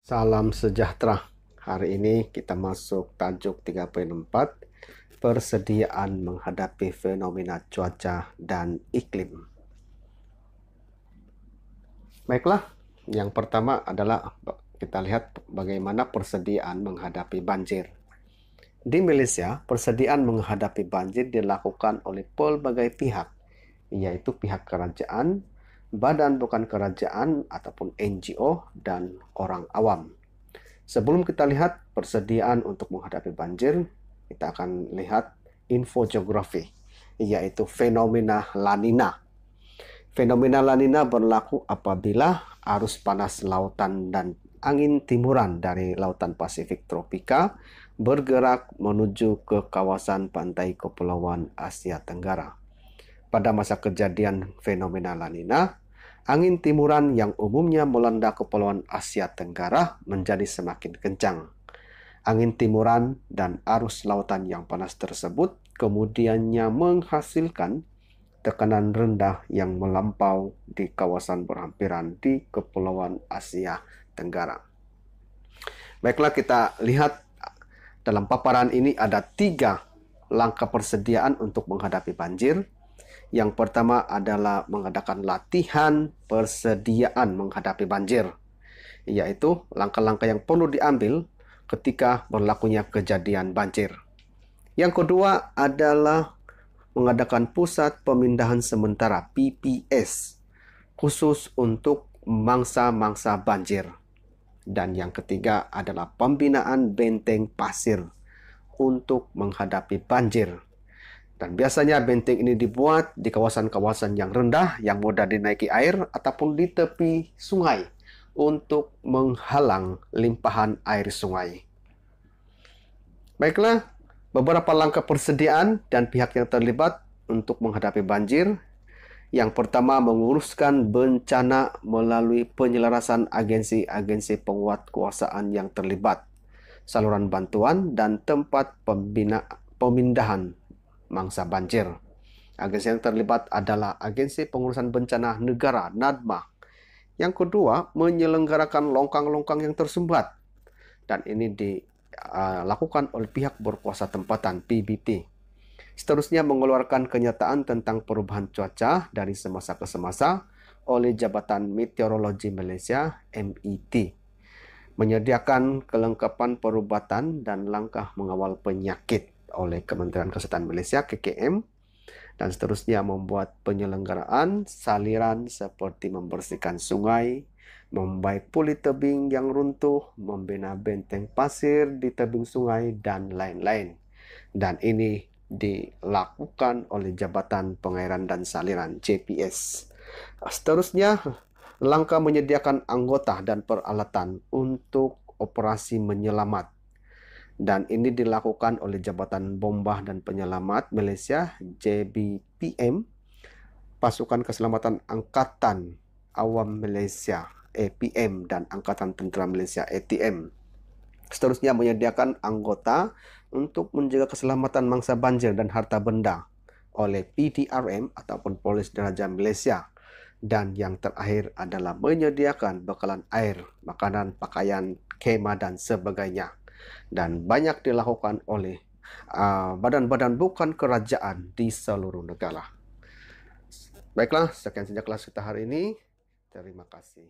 Salam sejahtera. Hari ini kita masuk tajuk 34, persediaan menghadapi fenomena cuaca dan iklim. Baiklah, yang pertama adalah kita lihat bagaimana persediaan menghadapi banjir. Di Malaysia, persediaan menghadapi banjir dilakukan oleh pelbagai pihak, yaitu pihak kerajaan, badan bukan kerajaan ataupun NGO, dan orang awam. Sebelum kita lihat persediaan untuk menghadapi banjir, kita akan lihat infogeografi, yaitu fenomena La Nina. Fenomena La Nina berlaku apabila arus panas lautan dan angin timuran dari lautan Pasifik tropika bergerak menuju ke kawasan pantai Kepulauan Asia Tenggara. Pada masa kejadian fenomena La Nina, angin timuran yang umumnya melanda Kepulauan Asia Tenggara menjadi semakin kencang. Angin timuran dan arus lautan yang panas tersebut kemudiannya menghasilkan tekanan rendah yang melampau di kawasan berhampiran di Kepulauan Asia Tenggara. Baiklah, kita lihat dalam paparan ini ada 3 langkah persediaan untuk menghadapi banjir. Yang pertama adalah mengadakan latihan persediaan menghadapi banjir, yaitu langkah-langkah yang perlu diambil ketika berlakunya kejadian banjir. Yang kedua adalah mengadakan pusat pemindahan sementara PPS khusus untuk mangsa-mangsa banjir. Dan yang ketiga adalah pembinaan benteng pasir untuk menghadapi banjir. Dan biasanya benteng ini dibuat di kawasan-kawasan yang rendah, yang mudah dinaiki air, ataupun di tepi sungai untuk menghalang limpahan air sungai. Baiklah, beberapa langkah persediaan dan pihak yang terlibat untuk menghadapi banjir. Yang pertama, menguruskan bencana melalui penyelarasan agensi-agensi penguatkuasaan yang terlibat, saluran bantuan, dan tempat pemindahan mangsa banjir. Agensi yang terlibat adalah Agensi Pengurusan Bencana Negara (NADMA). Yang kedua, menyelenggarakan longkang-longkang yang tersumbat, dan ini dilakukan oleh pihak berkuasa tempatan (PBT). Seterusnya, mengeluarkan kenyataan tentang perubahan cuaca dari semasa ke semasa oleh Jabatan Meteorologi Malaysia (MET). Menyediakan kelengkapan perubatan dan langkah mengawal penyakit oleh Kementerian Kesehatan Malaysia (KKM). Dan seterusnya, membuat penyelenggaraan saliran seperti membersihkan sungai, membaik puli tebing yang runtuh, membina benteng pasir di tebing sungai, dan lain-lain. Dan ini dilakukan oleh Jabatan Pengairan dan Saliran JPS. Seterusnya, langkah menyediakan anggota dan peralatan untuk operasi menyelamat. Dan ini dilakukan oleh Jabatan Bombah dan Penyelamat Malaysia JBPM, Pasukan Keselamatan Angkatan Awam Malaysia APM, dan Angkatan Tentera Malaysia ATM. Seterusnya, menyediakan anggota untuk menjaga keselamatan mangsa banjir dan harta benda oleh PDRM ataupun Polis Diraja Malaysia. Dan yang terakhir adalah menyediakan bekalan air, makanan, pakaian, kemah, dan sebagainya. Dan banyak dilakukan oleh badan-badan bukan kerajaan di seluruh negara. Baiklah, sekian saja kelas kita hari ini. Terima kasih.